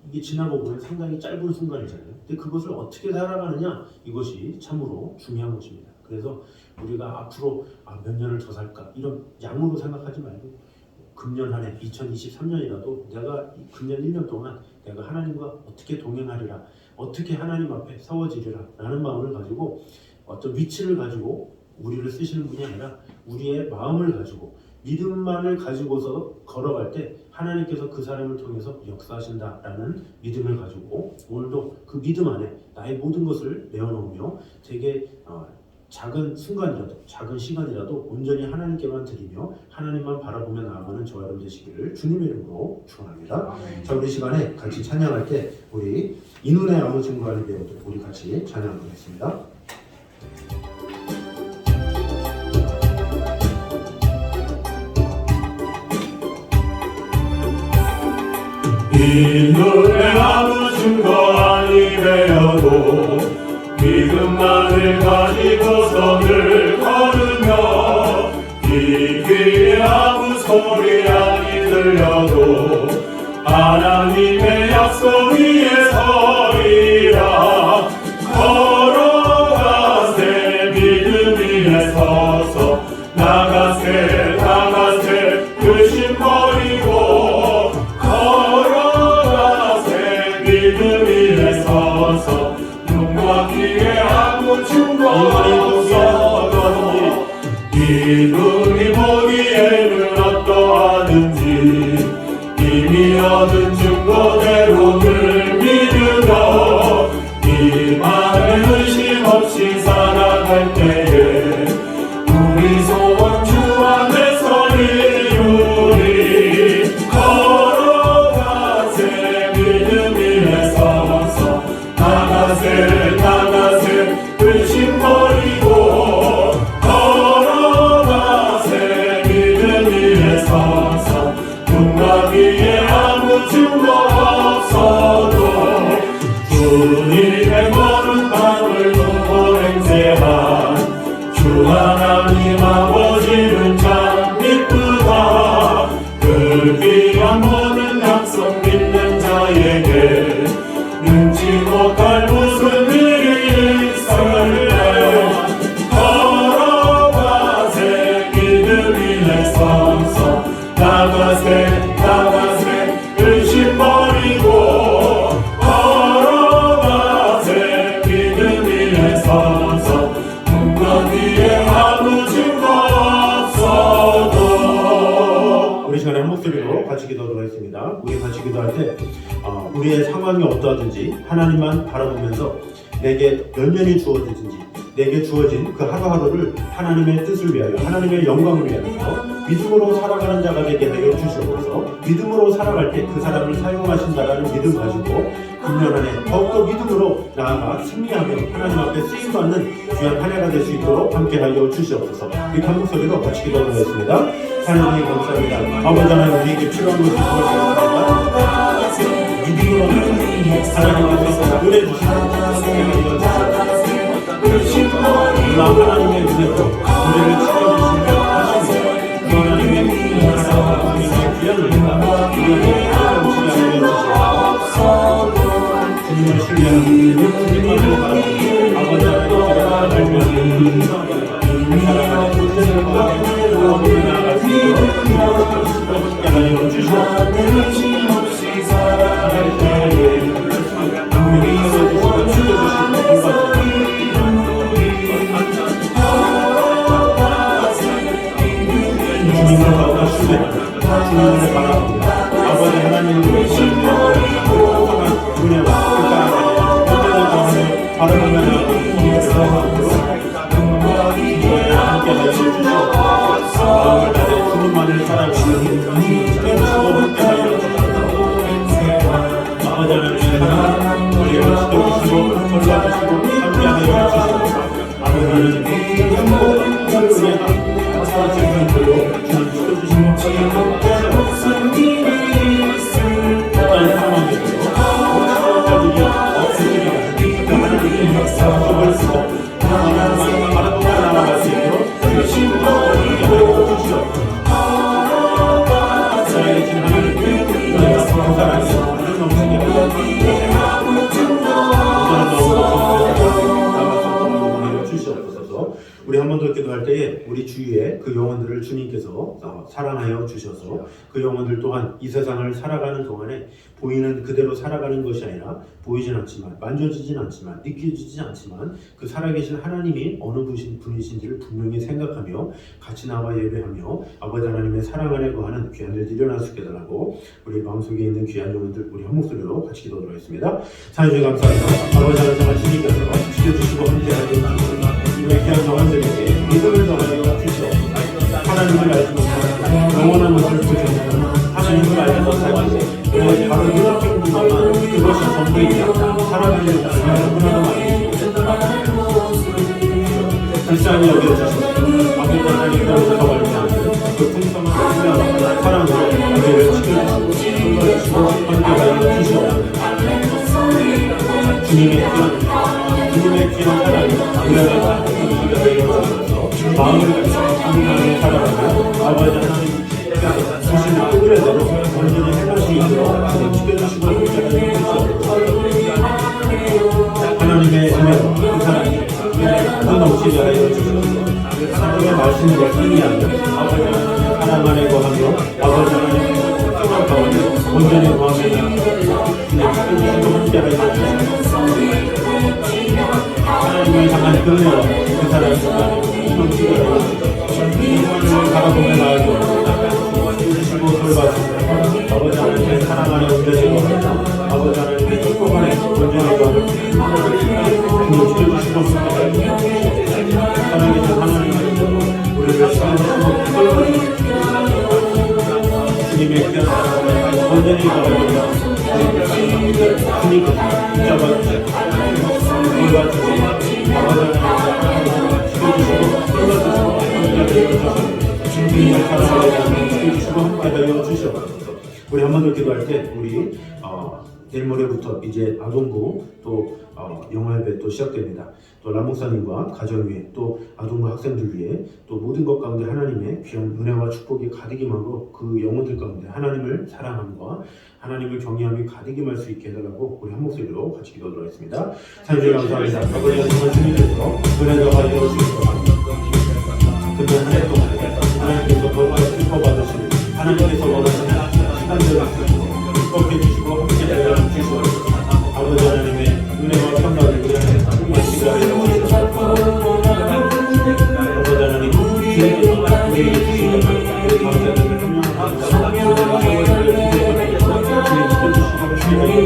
이게 지나고 보면 상당히 짧은 순간이잖아요. 근데 그것을 어떻게 살아가느냐, 이것이 참으로 중요한 것입니다. 그래서 우리가 앞으로 몇 년을 더 살까 이런 양으로 생각하지 말고 금년 한 해 2023년이라도 내가 이 금년 1년 동안 내가 하나님과 어떻게 동행하리라, 어떻게 하나님 앞에 세워지리라 라는 마음을 가지고 어떤 위치를 가지고 우리를 쓰시는 분이 아니라 우리의 마음을 가지고 믿음만을 가지고서 걸어갈 때 하나님께서 그 사람을 통해서 역사하신다라는 믿음을 가지고 오늘도 그 믿음 안에 나의 모든 것을 내어놓으며 되게 작은 순간이라도 작은 시간이라도 온전히 하나님께만 드리며 하나님만 바라보며 나아가는 저와 여러분 되시기를 주님의 이름으로 축원합니다. 자, 우리 시간에 같이 찬양할 때 우리 이눈의 아무 증거하는 배우들 우리 같이 찬양하겠습니다. 이 눈에 아무 증거 아니 되어도 믿음만을 가지고서 늘 걸으며 이 귀에 아무 소리 아니 들려도 하나님의 약속 위에 서리라. 걸어가세 믿음 위에 서서 나가세 나가세 의심 버리고 걸어가세 믿음 위에 서서 눈과 귀에 아무 증거 없어도 이 눈이 보기에는 어떠하든지 이미 얻은 증거대로 늘 믿으며 이 말에 의심 없이 살아갈 때에 우리 소원 주 안에서 이루리. 걸어가세 믿음 위에 서서 나가세 나가세 의심 버리고 걸어가세 믿음 위에 서서 눈과 귀에 아무 증거 없어도 주님의 거룩함을 두고 행세한 주 하나님 아버지는 참 기쁘다. 그 귀한 모든 약속 믿는 자에게 능치 못할 무슨 일이 있을래. 걸어가세 믿음 위에 서서 나가세 나가세 의심 버리고 걸어가세 믿음 위에 서서 눈과 귀에 아무 증거 없어도. 우리 시간에 한 목소리로 같이 기도하도록 하겠습니다. 우리 같이 기도할 때 우리의 상황이 어떠하든지 하나님만 바라보면서 내게 몇 년이 주어지든지 내게 주어진 그 하루하루를 하나님의 뜻을 위하여 하나님의 영광을 위하여 믿음으로 살아가는 자가 되게 하여 주시옵소서. 믿음으로 살아갈 때 그 사람을 사용하신다라는 믿음 가지고 금년 한 해 더욱더 믿음으로 나아가 승리하며 하나님 앞에 쓰임받는 귀한 한 해가 될 수 있도록 함께하여 주시옵소서. 이 한 목소리로 같이 기도하겠습니다. 하나님 감사합니다. 아버지 하나님 우리에게 필요한 것을 주셨습니다. 믿음으로 하나님께서 은혜 주시고 하나님의 은혜로 우리를 지켜주시며 하시며 그 하나님의 사랑하시는 귀한 은혜가 우리에게 넘치게 하여 주시옵소서. 주님을 신뢰하는 주님만을 바라보는 아버지 하나님의 사랑을 알며 사랑하는 존재를 바라보며 나아갈 수 있도록 함께 하여 주시옵소서. 주님을 바라봅니다. 아버지 하나님을 은혜와 바라보며 함께 하여 주시옵소서. 마음을 다해 주님만을 바라보며 함께 하여 주시옵소서. 아버지 하나님의 사랑 우리를 지켜주시고 돌봐주시고 함께 하여 주시옵소서. 아버지 하나님 모든 은혜가 사라지는 걸로 주님 지켜주시고 어떤 상황에서 자들이 없으리라 하나님의 약속을 쓰고 하나님을 바라보고 나아갈 수 있도록 주시옵소서. 살아계신 하나님께 은혜가 감사하며 모든 넘치게 주시옵소서. 우리 한 번 더 기도할 때에 우리 주위에 그 영혼들을 주님께서 사랑하여 주셔서 그 영혼들 또한 이 세상을 살아가는 동안에 보이는 그대로 살아가는 것이 아니라 보이진 않지만 만져지진 않지만 느껴지진 않지만 그 살아계신 하나님이 어느 분이신지를 분명히 생각하며 같이 나와 예배하며 아버지 하나님의 사랑 안에 거하는 귀한 일들이 일어날 수 있게 달라고 우리 마음속에 있는 귀한 영혼들 우리 한 목소리로 같이 기도하도록 하겠습니다. 사랑해 주셔서 감사합니다. 아버지 하나님 주님께서 지켜주시고 함께하여 주시고 우리 귀한 영혼들에게 믿음을 더하여 주시옵소서. 하나님을 알지 못하는 영원한 것을 보시는 하나님을 알지 못하고 바로 이렇게 보지만 그것이 전부이냐 살아가는 것을 너무나도 많이 불쌍히 여겨주시고 아버지 하나님께서 더 말미암는 그 풍성한 사랑으로 우리를 지켜주시고 돌봐주시고 함께하여 주시옵소서. 주님의 귀한 사랑이 우리에게 마음을 감사하며 살아가며 아버지 하나님 주시는 뜻대로 완전히 행할 수 있도록 지켜주시고 하나님의 은혜와 그 사랑이 모든 넘치게 하여 주시옵소서. 하나님의 말씀과 승리하며 아버지 하나님의 사랑 안에 거하며 아버지 하나님의 특정한 가운데 온전히 거하며 지켜주시고 함께 하여 주시옵소서. 하나님을 향한 그 은혜와 그 사랑이 넘치게 하여 주시옵소서. 하나님을 바라보며 나아가고 주시고 돌봐주시고 아버지 하나님의 사랑 안에 옮겨지고 아버지 하나님의 축복 안에 온전히 거하며 주님 지켜주시고 살아계신 하나님의 우리를 지켜주시고 주님의 귀한 사랑을 온전히 거하며 주님께서 붙잡아주시고 돌봐주시고 아버지 하나님의 지켜주시고 돌봐주시고 주님의 사랑을 지켜주시고 함께하여 주시옵소서. 우리 한 번 더 기도할 때 우리 내일 모레부터 이제 아동부 또 영화예배 또 시작됩니다. 또 람목사님과 가정 위에 또 아동부 학생들 위해 또 모든 것 가운데 하나님의 귀한 은혜와 축복이 가득 임하고 그 영혼들 가운데 하나님을 사랑함과 하나님을 경외함이 가득 임할 수 있게 해달라고 우리 한 목소리로 같이 기도하도록 하겠습니다. 하나님 감사합니다. 아버지 하나님 주님께서 은혜를 가하여 주시고 그날 한 해 동안 하나님께서 더욱 슬퍼 받으시는 하나님께서 원하시는 시간들을 축복해 주시고 함께 하여 주시고 아버지 하나님의 은혜와 평강을 우리 안에 충만하시게 하여 주시옵소서. 아버지 하나님 주님께서 우리에게 주시는 감사를 분명합니다. 주님 지켜주시고 주님에게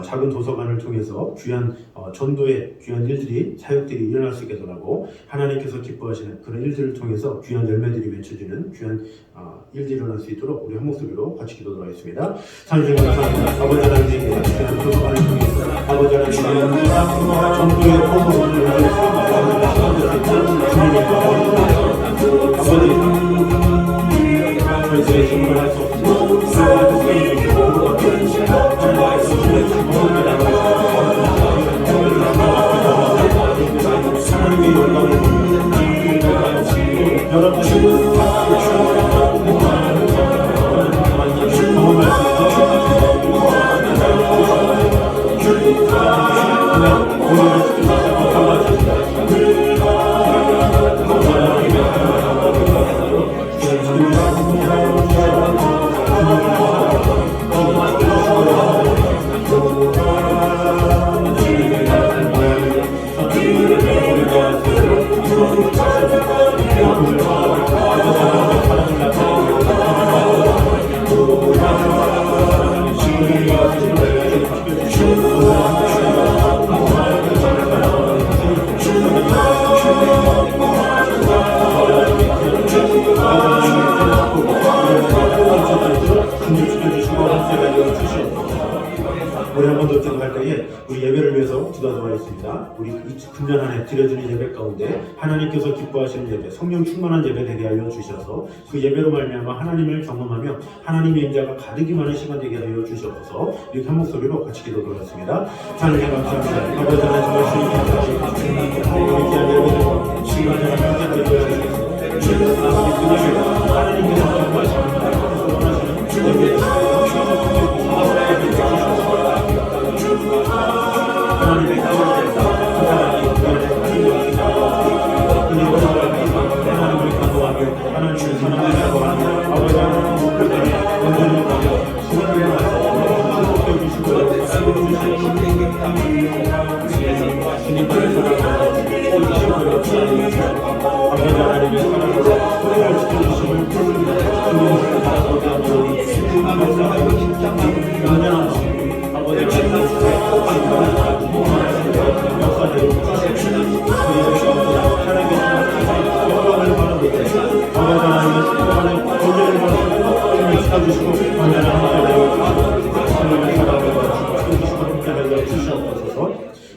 작은 도서관을 통해서 귀한 전도의 귀한 일들이 사역들이 일어날 수 있게 하고 하나님께서 기뻐하시는 그런 일들을 통해서 귀한 열매들이 맺혀지는 귀한 일들이 일어날 수 있도록 우리 한 목소리로 같이 기도하도록 하겠습니다. 하나님 감사합니다. 아버지 하나님께 귀한 도서관을 통해서 아버지 하나님의 전도의 포부를 아버지 저희들의 정말 할수 없는 하나님의 영광을 여러분이 경험할 수 있도록 우리 한 번 더 기도할 때에 우리 예배를 위해서 기도하도록 하겠습니다. 우리 9년 안에 드려지는 예배 가운데 하나님께서 기뻐하시는 예배, 성령 충만한 예배 되게 하여 주셔서 그 예배로 말미암아 하나님을 경험하며 하나님의 임재가 가득히 많은 시간 되게 하여 주시옵소서. 이렇게 한 목소리로 같이 기도하도록 하겠습니다. 하나님 감사합니다. 아버지 하나님 정말 주님께 우리 귀한 예배를 시간을 함께 하여 주시옵소서. 하나님께서 기뻐하시는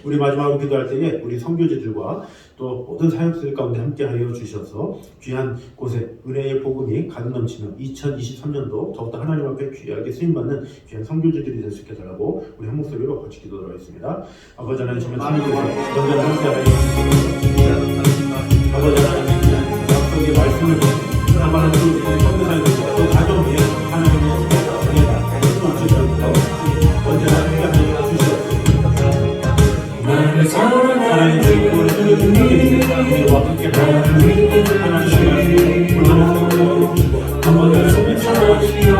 우리 마지막으로 기도할 때에 우리 선교지들과 또 모든 사역들 가운데 함께하여 주셔서 귀한 곳에 은혜의 복음이 가득 넘치는 2023년도 더욱더 하나님 앞에 귀하게 쓰임받는 귀한 선교지들이 될 수 있게 해달라고 우리 한 목소리로 같이 기도하도록 하겠습니다. 아버지 하나님 정말 주님께서 언제나 함께하여 주시옵소서. 아버지 하나님 약속의 말씀을 담아는 그 선교사님들 또 가정 위에 하나님의 정의다 주시옵소서. 언제나 함께하여 주시옵소서. 하나님 주님을 살려주시옵소서. 우리와 함께 하나님의 불만을 주시고 한번더 소비하시옵소서.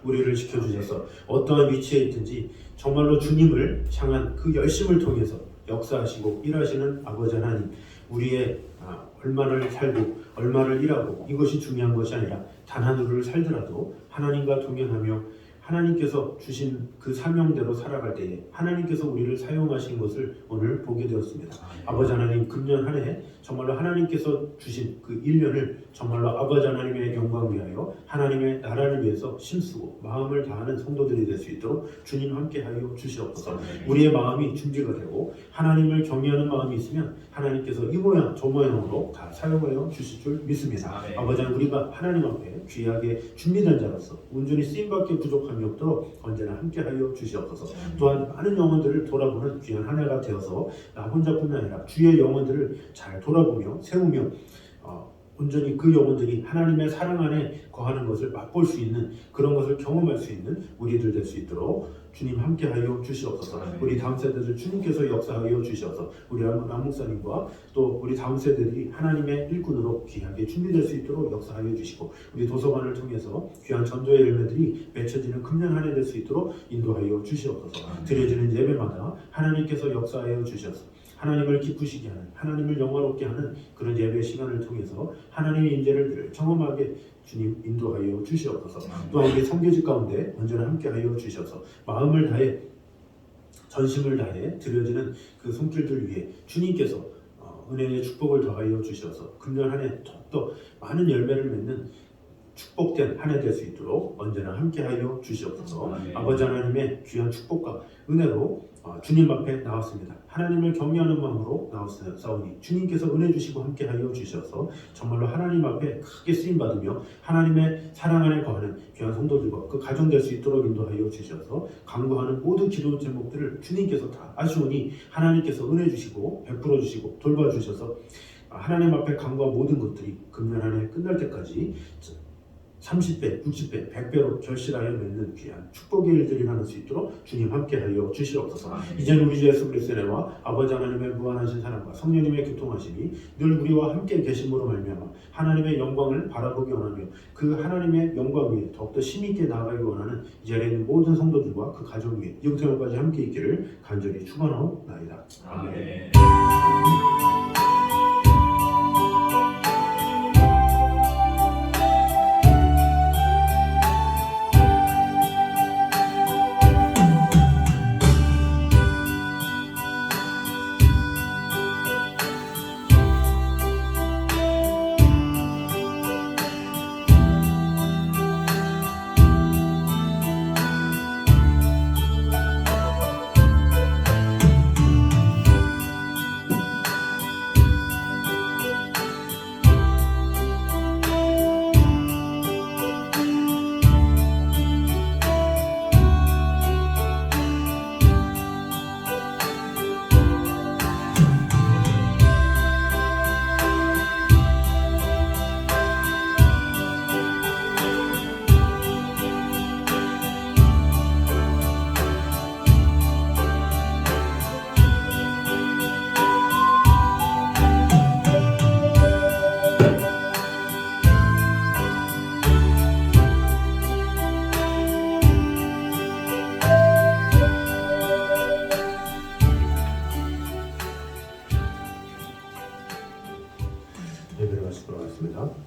우리를 지켜주셔서 어떠한 위치에 있든지 정말로 주님을 향한 그 열심을 통해서 역사하시고 일하시는 아버지 하나님, 우리의 얼마를 살고 얼마를 일하고 이것이 중요한 것이 아니라 단 하루를 살더라도 하나님과 동행하며 하나님께서 주신 그 사명대로 살아갈 때에 하나님께서 우리를 사용하신 것을 오늘 보게 되었습니다. 아버지 하나님, 금년 한 해 정말로 하나님께서 주신 그 1년을 정말로 아버지 하나님의 영광 위하여 하나님의 나라를 위해서 힘쓰고 마음을 다하는 성도들이 될 수 있도록 주님 함께하여 주시옵소서. 우리의 마음이 준비가 되고 하나님을 경외하는 마음이 있으면 하나님께서 이 모양 저 모양으로 다 사용하여 주실 줄 믿습니다. 아버지 하나님, 우리가 하나님 앞에 귀하게 준비된 자로서 온전히 쓰임받기 부족함이 없도록 언제나 함께하여 주시옵소서. 또한 많은 영혼들을 돌아보는 귀한 한 해가 되어서 나 혼자뿐만 아니라 주의 영혼들을 잘 돌아보며 세우며 온전히 그 영혼들이 하나님의 사랑 안에 거하는 것을 맛볼 수 있는 그런 것을 경험할 수 있는 우리들 될 수 있도록 주님 함께하여 주시옵소서. 우리 다음 세대들 주님께서 역사하여 주셔서 우리 남목사님과 또 우리 다음 세대들이 하나님의 일꾼으로 귀하게 준비될 수 있도록 역사하여 주시고 우리 도서관을 통해서 귀한 전도의 열매들이 맺혀지는 금년 한 해 될 수 있도록 인도하여 주시옵소서. 드려지는 예배마다 하나님께서 역사하여 주셔서 하나님을 기쁘시게 하는, 하나님을 영화롭게 하는 그런 예배 시간을 통해서 하나님의 임재를 늘 경험하게 주님 인도하여 주시옵소서. 또한 우리 선교직 가운데 언제나 함께하여 주셔서 마음을 다해 전심을 다해 드려지는 그 손길들 위해 주님께서 은혜의 축복을 더하여 주셔서 금년 한 해 더욱더 많은 열매를 맺는 축복된 한 해 될 수 있도록 언제나 함께하여 주시옵소서. 아버지 하나님의 귀한 축복과 은혜로 주님 앞에 나왔습니다. 하나님을 경외하는 마음으로 나왔사오니 주님께서 은혜 주시고 함께하여 주셔서 정말로 하나님 앞에 크게 쓰임받으며 하나님의 사랑 안에 거하는 귀한 성도들과 그 가정 될 수 있도록 인도하여 주셔서 간구하는 모든 기도 제목들을 주님께서 다 아시오니 하나님께서 은혜 주시고 베풀어 주시고 돌봐주셔서 하나님 앞에 간구한 모든 것들이 금년 한 해 끝날 때까지 30배, 60배, 100배로 결실하여 맺는 귀한 축복의 일들이 나눌 수 있도록 주님 함께하여 주시옵소서. 이제는 우리 주 예수 그리스도의 은혜와 아버지 하나님의 무한하신 사랑과 성령님의 교통하심이 늘 우리와 함께 계심으로 말미암아 하나님의 영광을 바라보기 원하며 그 하나님의 영광 위에 더욱더 힘있게 나아가기 원하는 이 자리에 있는 모든 성도들과 그 가정 위에 영생까지 함께 있기를 간절히 축원하옵나이다. 아멘.